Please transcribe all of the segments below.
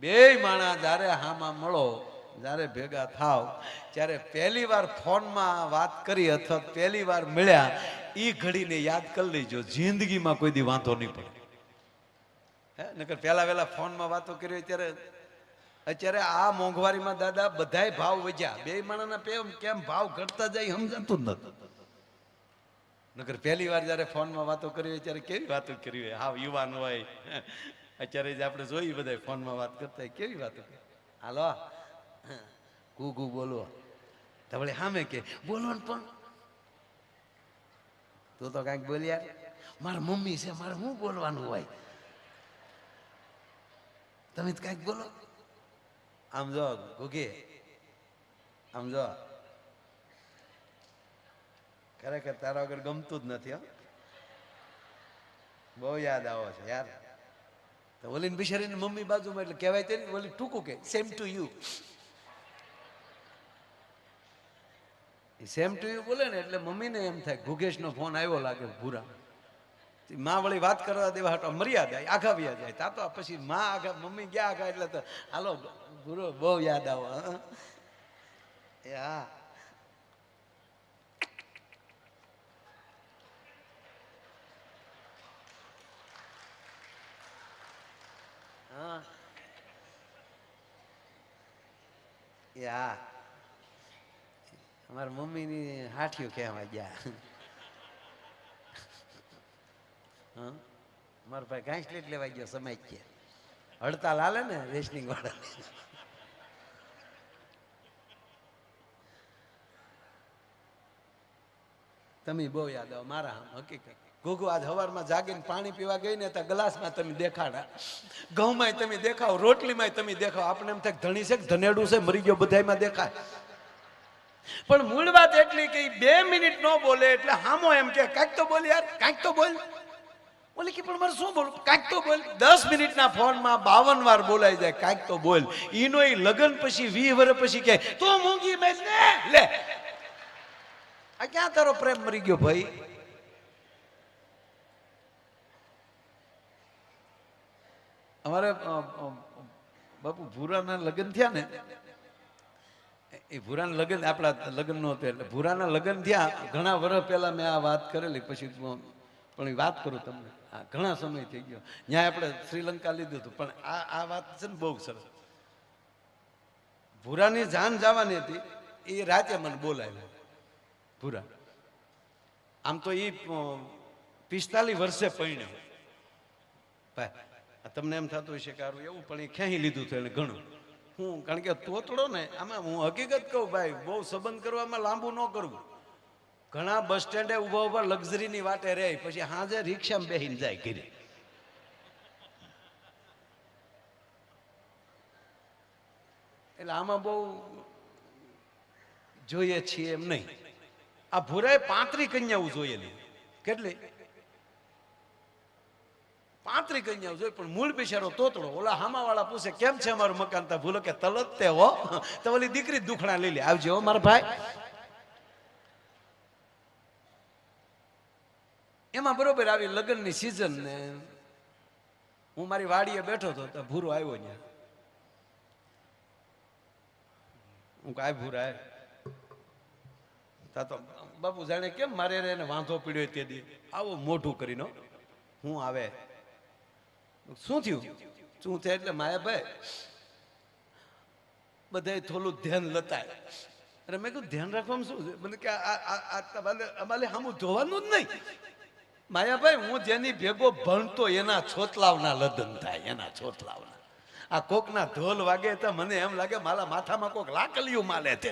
બેય માણા જ્યારે હામાં મળો, જ્યારે ભેગા થાવ ત્યારે પહેલી વાર ફોનમાં વાત કરી અથવા પહેલી વાર મળ્યા એ ઘડીને યાદ કરી લેજો, જિંદગીમાં કોઈ દી વાંધો નહીં પડે. હે નકર પહેલા વહેલા ફોનમાં વાતો કરી ત્યારે અત્યારે આ મોંઘવારીમાં દાદા બધાય ભાવ વધ્યા, બે માણાના કેમ ભાવ ઘટતા જાય સમજાતું જ નથી. નકર પહેલી વાર જ્યારે ફોનમાં વાતો કરી હોય ત્યારે કેવી વાતો કરી હોય, હાવ યુવાન હોય. અત્યારે જ આપણે જોઈએ બધા ફોનમાં વાત કરતા હોય કેવી વાતો કરે. હાલો કુ બોલો તો વળી સામે કે બોલો ને, પણ તું તો કાંઈક બોલ્યા, મારા મમ્મી છે મારે શું બોલવાનું હોય, તમે તો કાંઈક બોલો. આમ જો ગુગી, આમ જો ખરેખર તારા વગર ગમતું જ નથી. બહુ યાદ આવો છે યાર. તો ઓલી બિચારીને મમ્મી બાજુમાં એટલે કહેવાય તે ઓલી ટૂંકું કે same to you. Same to you બોલે ને એટલે મમ્મીને એમ થાય ગુગેશનો ફોન આવ્યો લાગે ભૂરા. માં વળી વાત કરવા દેવા હાટો મર્યાદા આઘા વ્યા જાય. તા તો પછી માં આઘા મમ્મી ગયા આઘા એટલે તો હાલો ભૂરો બહુ યાદ આવો. હા હા યા અમારા મમ્મીની હાઠિયું કહેવા ગયા. હા મારા ભાઈ ઘાસ લેટ લેવા ગયો સમય કે હડતાલ હાલે ને રેશનિંગ વાળા. તમે બહુ યાદ આવો મારા હકીકત. ઘોઘો આજ સવારમાં જાગીને પાણી પીવા ગઈ ને તો ગ્લાસમાં તમે દેખાડા, ઘઉંમાં તમે દેખાવ, રોટલીમાં તમે દેખાવ. આપણે એમ થાય ધણી છે કે ધનેડું છે મરી ગયો બધામાં દેખાય. પણ મૂળ વાત એટલી કે 2 મિનિટ નો બોલે એટલે હામો એમ કે કાંઈક તો બોલ યાર, કાંઈક તો બોલ. બોલે કે પણ મારે શું બોલું, કાંઈક તો બોલ. 10 મિનિટના ફોનમાં 52 વાર બોલાઈ જાય કાંઈક તો બોલ. ઈનો એ લગ્ન પછી 20 વર્ષ પછી કે તું મૂંગી મેં લે. આ ક્યાં તારો પ્રેમ મરી ગયો ભાઈ? અમારે બાપુ ભૂરાના લગ્ન થયા ને, એ ભૂરાના લગ્ન આપણા લગ્ન નો હતું એટલે ભૂરાના લગ્ન થયા ઘણા વર્ષ પહેલા મેં આ વાત કરેલી. પછી પણ વાત કરું તમને, ઘણા સમય થઈ ગયો. ત્યાં આપણે શ્રીલંકા લીધું હતું પણ આ વાત છે ને બહુ સરસ. ભૂરાની જાન જવાની હતી, એ રાતે મને બોલાવ્યો. ભૂરા આમ તો એ 45 વર્ષે પરણ્યો ભાઈ. તમને એમ થતું હોય છે કે સારું એવું, પણ એ ખેંચી લીધું હતું એને ઘણું. હું કારણ કે તોતડો ને આમાં હું હકીકત કહું ભાઈ, બહુ સંબંધ કરવામાં લાંબુ ન કરવું. ઘણા બસ સ્ટેન્ડે ઉભા ઉભા લક્ઝરીની વાટે રહે, પછી હાજે રિક્ષામાં બેસીને જાય ઘરે. એટલે આમાં બહુ જોઈએ છીએ એમ નહીં. આ ભૂરાએ 35 કન્યાઓ જોયેલી. કેટલી? 35 કન્યાઓ જોઈ. પણ મૂળ બિચારો તોતડો. ઓલા હામાવાળા પૂછે કેમ છે અમારું મકાન? તા ભૂલો કે તલત તે હો તો ઓલી દીકરી દુખણા લઈ લે, આવજો હો મારા ભાઈ. એમાં બરોબર આવી લગ્નની સિઝન ને હું મારી વાડીએ બેઠો હતો તો ભૂરો આવ્યો ત્યાં. હું કાંઈ ભૂરા તા તો બાપુ જાણે કેમ મારે એને વાંધો પીડ્યો તે દી આવો મોઢું કરીને. હું આવે શું થયું, શું થાય? એટલે માયાભાઈ બધા થોડું ધ્યાન લતાય. અરે મેં કીધું ધ્યાન રાખવામાં શું છે? મને કે અમારે સામું જોવાનું જ નહીં. માયાભાઈ હું જેની ભેગો ભણતો એના છોતલાવના લગ્ન થાય, એના છોતલાવના. આ કોકના ઢોલ વાગે તો મને એમ લાગે મારા માથામાં કોક લાકલિયું માલે છે.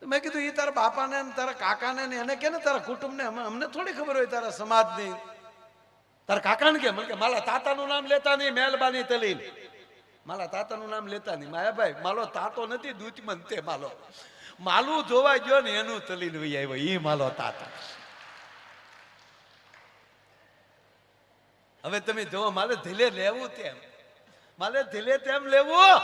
મેં કીધું એ તારા બાપાને તારા કાકાને ને એને કે ને તારા કુટુંબને, અમને થોડી ખબર હોય તારા સમાજની. તારા કાકાને કે મને કે મારા તાતાનું નામ લેતા નહીં, મહેરબાની તલીન મારા તાતાનું નામ લેતા નહીં. માયાભાઈ માલો તાતો નથી, દૂધમન તે માલો. માલું જોવા ગયો ને એનું તલીન વહી આવ્યો, ઈ માલો તાતા. હવે તમે જોવો મારે ધીલે લેવું તેમ, મારે ધીલે તેમ લેવું.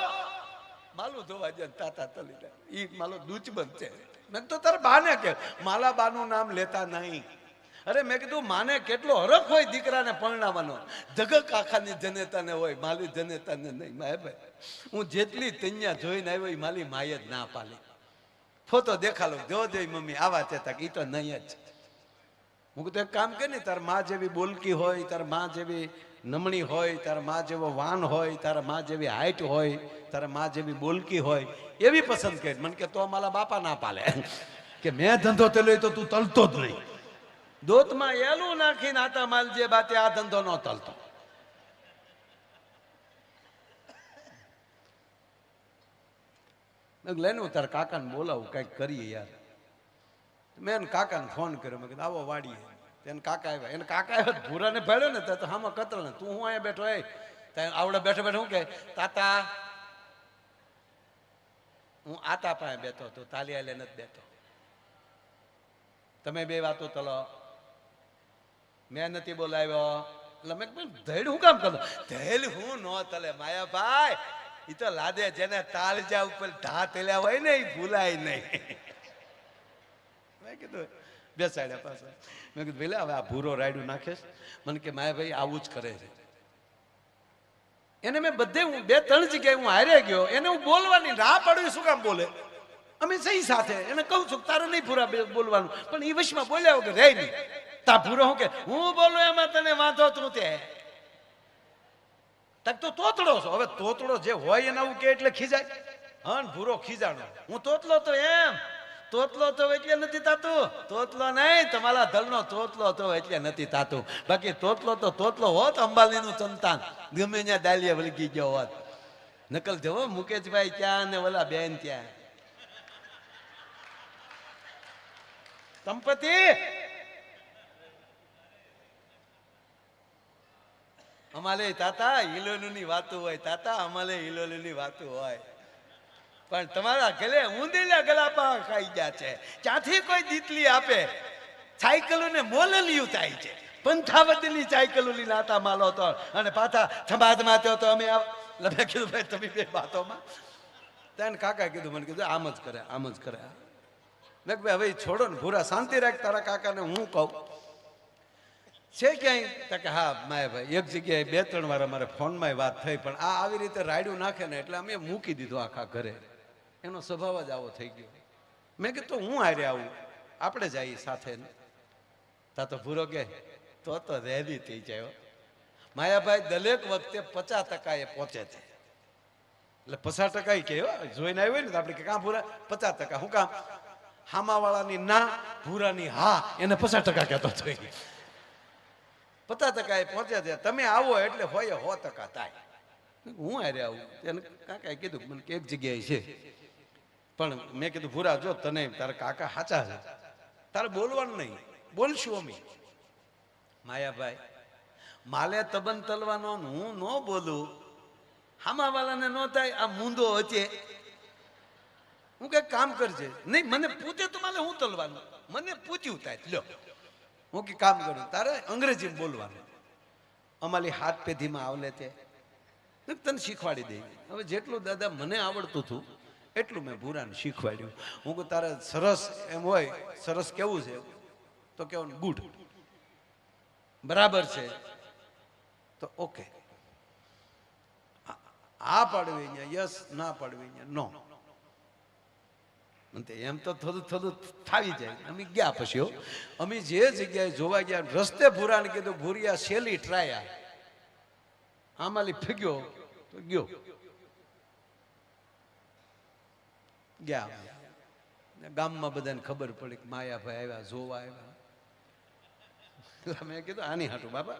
માલું ધોવા જાય તાતા તલી ઈ માલો દૂચબન છે. મેં તો તારા બાને કે માલા બાનું નામ લેતા નહીં. અરે મેં કીધું માને કેટલો હરખ હોય દીકરાને પરણાવવાનો, જગક આખાની જનેતાને હોય, માલી જનેતાને નહીં. માય ભાઈ હું જેટલી તૈયા જોઈને આવ્યો એ માલી માય જ ના પાલી. ફોટો દેખાડો, જો જોઈ મમ્મી આવા ચેતા એ તો નહીં જ. હું કીધું એક કામ કે ને, તાર માં જેવી બોલકી હોય, તાર માં જેવી નમણી હોય, તારા માં જેવો વાન હોય, તારા માં જેવી હાઈટ હોય, તારા માં જેવી બોલકી હોય એવી પસંદ કરી. મને કે તો મારા બાપા ના પાલે કે મેં ધંધો તેલો તો તું તલતો જ નહીં. દોતમાં એલું નાખીને આતા માલ જે બાતે આ ધંધો ન તલતો. લઈને હું તારા કાકાને બોલાવું, કઈક કરીએ યાર. મેં એને કાકાને ફોન કર્યો, મેં કીધું આવો વાડીએ. એને કાકા આવ્યા, એને કાકા આવ્યા ભૂરાને ભેળ્યો ને તો હામાં કતર ને તું હું અહીંયા બેઠો એ આવડે બેઠો બેઠો હું કે તાતા હું આતા પાસે બેઠો તો તાલી આલે નથી બેઠો. તમે બે વાતો તલો, મેં નથી બોલાવ્યો. એટલે મેં ધૈડ હું કામ કરો? ધૈડ હું ન તલે માયાભાઈ, એ તો લાદે જેને તાલજા ઉપર ઢા તેલ્યા હોય ને એ ભૂલાય નહીં. મેં કીધું બેસાડ્યા પાસે. મેં કીધું ભલે હવે આ ભૂરો રાયડું નાખેશ. મને કે માયાભાઈ આવું જ કરે છે. એને મેં બધે હું 2-3 જગ્યાએ હું હારે ગયો, એને હું બોલવાની ના પાડું. શું કામ બોલે? અમે સહી સાથે એને કહું છું તારે નહીં ભૂરા બોલવાનું, પણ એ વશમાં બોલ્યા વગર રહે નહીં. તા ભૂરો હું કે હું બોલું એમાં તને વાંધો તું તે તક તો તોતડો છો. હવે તોતડો જે હોય એને આવું કે એટલે ખીજાય. હા ભૂરો ખીજાણો. હું તોતલો તો એમ તોતલો તો એટલે નથી તાતું. તોતલો નહીં, તમારા દલનો તોતલો તો એટલે નથી તાતું. બાકી તોતલો તો તોતલો હોત, અંબાલીનું સંતાન ગમે ત્યાં દાલિયા વળગી ગયો હોત. નકલ જવો મુકેશભાઈ ત્યાં ને ઓલા બેન ત્યાં. સંપત્તિ અમારે તાતા હિલોલુની વાતું હોય, તાતા અમારે હિલોલુની વાતું હોય. પણ તમારા ગલે ઊંધેલા ગલાપા ખાઈ ગયા છે. ક્યાંથી કોઈ દીતલી આપે? સાયકલોને મોલલિયું થાય છે. પંથાવતીની સાયકલો નાતા માલો તો અને પાછા સમાજમાં તો અમે લમે કીધું ભાઈ તમે બે વાતોમાં. તેને કાકા કીધું, મને કીધું આમ જ કરે, આમ જ કરે. મેં ભાઈ હવે છોડો ને ભૂરા, શાંતિ રાખ. તારા કાકાને હું કહું છે ક્યાંય? કે હા માયાભાઈ એક જગ્યાએ 2-3 વાર અમારે ફોનમાં વાત થઈ, પણ આ આવી રીતે રાયડું નાખે ને એટલે અમે મૂકી દીધું આખા ઘરે. એનો સ્વભાવ જ આવો થઈ ગયો. મેં કીધું હું હારે આવું, આપણે જઈએ સાથે. તા તો ભૂરો કે તો રેડી થઈ જાય. માયાભાઈ દરેક વખતે 50% એ પહોંચે છે. એટલે 50% કે જોઈને આવ્યો ને તો આપણે કે કાં ભૂરા 50%. શું કામ? હામાવાળાની ના, ભૂરાની હા, એને 50% કહેતો થઈ. 50% એ પહોંચે છે. તમે આવો એટલે હોય 100% થાય. હું હારે આવું. એને કાકાએ કીધું મને કે એક જગ્યાએ છે, પણ મેં કીધું ભૂરા જો તને તારા કાકા સાચા છે, તારે બોલવાનું નહીં, બોલશું અમે. માયાભાઈ માલે તબન તલવાનો હું ન બોલું, હામાવાળાને ન થાય આ મૂંદો હચે. હું કઈ કામ કરજે નહીં, મને પૂછે તો મારે હું તલવાનું, મને પૂછ્યું થાય લ્યો હું કે કામ કરું, તારે અંગ્રેજી બોલવાનું. અમારી 7 પેઢીમાં આવલે તે તને શીખવાડી દઈ. હવે જેટલું દાદા મને આવડતું હતું એટલું મેં ભૂરાને શીખવાડ્યું. હું કહું તારે સરસ એમ હોય, સરસ કેવું છે તો કેવું ગુડ, બરાબર છે તો ઓકે. આ પાડવી અહીંયા યસ, ના પાડવી અહીંયા નો. એમ તો થોડું થોડું થાવી જાય. અમે ગયા પછી અમે જે જગ્યાએ જોવા ગયા રસ્તે ભૂરાને કીધું ભૂરિયા શેલી ટ્રાયા, આમાલી ફીગ્યો તો ગયો. ગયા ગામમાં બધાને ખબર પડી કે માયાભાઈ આવ્યા, જોવા આવ્યા. મેં કીધું આની હાટું બાપા.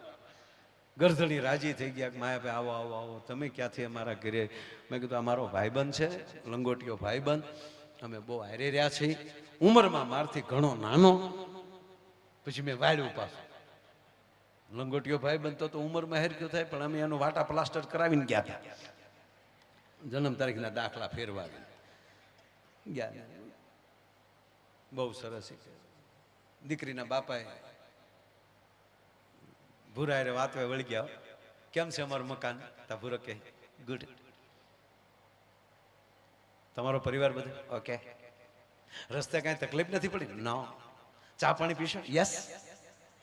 ગરધણી રાજી થઈ ગયા કે માયાભાઈ આવો આવો આવો, તમે ક્યાંથી અમારા ઘરે? મેં કીધું અમારો ભાઈબંધ છે, લંગોટીયો ભાઈબંધ, અમે બહુ હારે રહ્યા છીએ. ઉંમરમાં મારથી ઘણો નાનો. પછી મેં વાળ્યું પાછું. લંગોટીયો ભાઈબંધ તો ઉંમરમાં હેરક્યો થાય, પણ અમે એનું વાટા પ્લાસ્ટર કરાવીને ગયા હતા. જન્મ તારીખના દાખલા ફેરવાવી ગયા. બહુ સરસ. દીકરીના બાપાએ ભૂરા રે વાત વળી ગયા, કેમ છે અમારું મકાન? તા ભૂરો કે ગુડ. તમારો પરિવાર બધું ઓકે? રસ્તે કાંઈ તકલીફ નથી પડી? નો. ચા પાણી પીશો? યસ.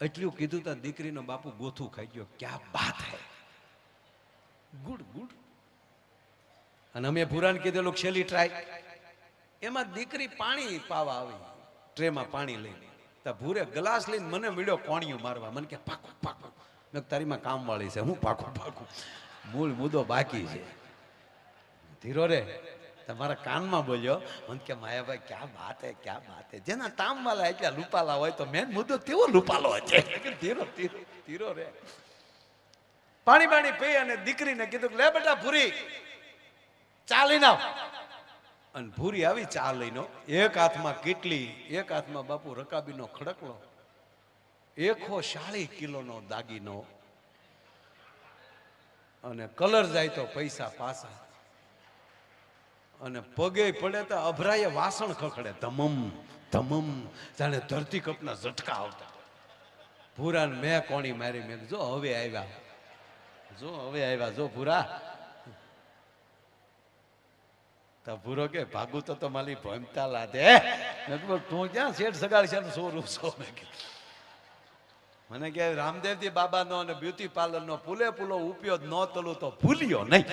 એટલું કીધું તો દીકરીનો બાપુ ગોથું ખાઈ ગયો, ક્યાં બાત હે, ગુડ ગુડ. અને અમે ભૂરાને કીધેલું છેલ્લી ટ્રાય. એમાં દીકરી પાણી પાવા આવી, ટ્રેમાં પાણી લઈને. તો ભૂરે ગ્લાસ લઈને મને મળ્યો કોણિયું મારવા. મને કે પાકું પાકું. મેં તારીમાં કામ વાળી છે, હું પાકું પાકું, મૂળ મુદ્દો બાકી છે. ધીરો રે તમારા કાનમાં બોલ્યો. મને કે માયાભાઈ ક્યાં વાત હે, ક્યાં વાત હે. જેના તામ વાળા એટલા લુપાલા હોય તો મેન મુદ્દો તેવો લુપાલો છે. ધીરો ધીરો ધીરો રે. પાણી પાણી પી અને દીકરીને કીધું લે બેટા ભૂરી ચા લઈને આવ. અને ભૂરી આવી ચા લઈને, એક હાથમાં કેટલી, એક હાથમાં બાપુ રકાબીનો ખડકલો, 140 કિલોનો દાગીનો, અને કલર જાય તો પૈસા પાસા, અને પગે પડે તો અભરાય વાસણ ખખડે, ધમમ ધમમ, જાણે ધરતી કપના ઝટકા આવતા. ભૂરાને મેં કોણી મારી. મેં જો હવે આવ્યા, જો હવે આવ્યા, જો ભૂરા. તો ભૂરો કે ભાગું તો મારી ભમતા લાદે. તું ક્યાં શેઠ સગાડ છે સોરું સો. મને કે રામદેવજી બાબાનો અને બ્યુટી પાર્લરનો પૂલે પૂલો ઉપયોગ ન તલું તો ભૂલ્યો નહીં.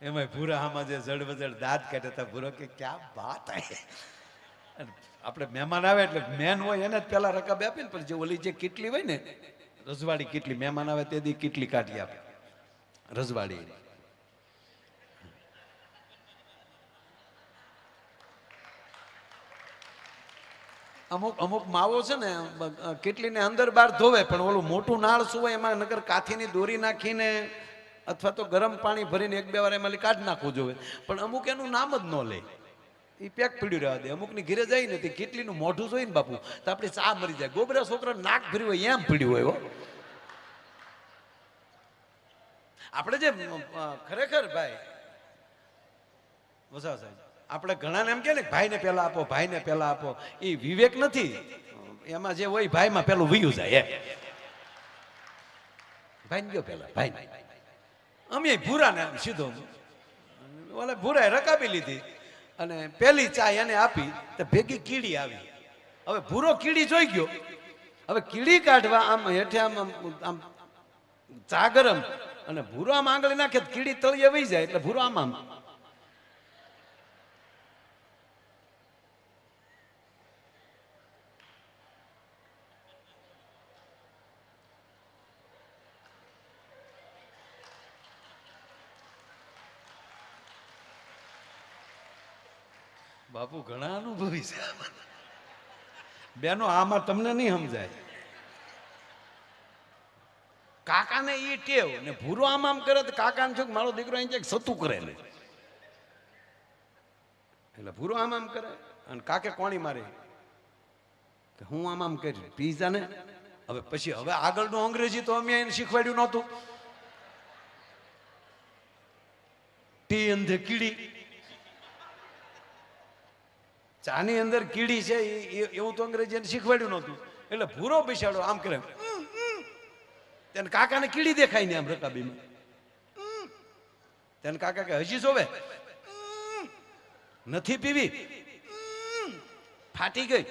એમાં ભૂરા આમાં જે જડબજડ દાંત કાઢે તો ભૂરો કે ક્યાં વાત હે. આપણે મહેમાન આવે એટલે મેન હોય એને જ પેલા રકાબ આપે ને, પણ જે ઓલી જે કેટલી હોય ને રજવાડી કેટલી, મહેમાન આવે તે દી કેટલી કાઢી આપે રજવાડી. અમુક અમુક માવો છે ને કેટલીને અંદર બહાર ધોવે, પણ ઓલું મોટું નાળ શું હોય એમાં નગર કાથીની દોરી નાખીને અથવા તો ગરમ પાણી ભરીને 1-2 વાર એમાં કાઢી નાખવું જોઈએ. પણ અમુક એનું નામ જ ન લે, એ પેક પીડ્યું રહેવા દે. અમુકની ઘેરે જાય ને તે કેટલીનું મોઢું જોઈને બાપુ તો આપણી ચા મરી જાય. ગોબરા છોકરા નાક ભર્યું હોય એમ પીડ્યું હોય. આપણે જે ખરેખર ભાઈ વસાવા સાહેબ, આપણે ઘણાને એમ કે ને ભાઈને પહેલા આપો, ભાઈને પહેલા આપો, એ વિવેક નથી. એમાં જે હોય ભાઈમાં પેલું વયું જાય. ભાઈને ગયો પેલા, ભાઈ. અમે ભૂરાને સીધો ઓલે ભૂરાએ રકાબી લીધી અને પેલી ચા એને આપી તો ભેગી કીડી આવી. હવે ભૂરો કીડી જોઈ ગયો. હવે કીડી કાઢવા આમ હેઠે આમ આમ ચા ગરમ અને ભૂરો આમ આંગળી નાખે કીડી તળિયે વહી જાય. એટલે ભૂરો આમ આમ બાપુ ઘણા અનુભવી છે બેનો. આમાં તમને નહીં સમજાય. કાકાને ઈ ટેવ ને ભૂરો આમ આમ કરે તો કાકાને શું મારો દીકરો અહીં સતું કરે ને, એટલે ભૂરો આમ આમ કરે અને કાકે કોણી મારે કે હું આમ આમ કરી પીઝા ને. હવે પછી હવે આગળનું અંગ્રેજી તો અમે એને શીખવાડ્યું નહોતું. ટી અંધે કીડી, ચાની અંદર કીડી છે એવું તો અંગ્રેજી શીખવાડ્યું નહોતું. એટલે ભૂરો બેસાડો આમ કરે, તેને કાકાને કીડી દેખાય ને આમ રકાબીમાં. તેને કાકા કે હજી જોવે નથી પીવી, ફાટી ગઈ.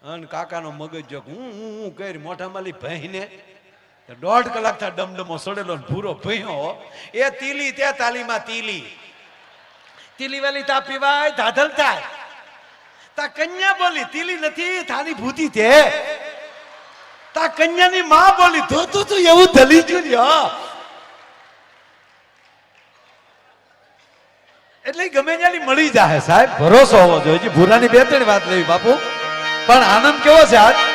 અને કાકાનો મગજ જો હું કરી મોઢા માલી ભાઈને 1.5 કલાક થા ડમડમો સડેલો ભૂરો ભયો. એ તીલી તે તાલીમાં તીલી તીલી વાલી તા પીવાય ધાધલ થાય. તા કન્યા બોલી તીલી નથી થાની ભૂતી તે. તા કન્યાની માં બોલી ધોતું તું એવું ધલી ગયું. એટલે ગમે ત્યાંની મળી જાય સાહેબ, ભરોસો હોવો જોઈએ. ભૂરાની 2-3 વાત લેવી બાપુ, પણ આનંદ કેવો છે આજ.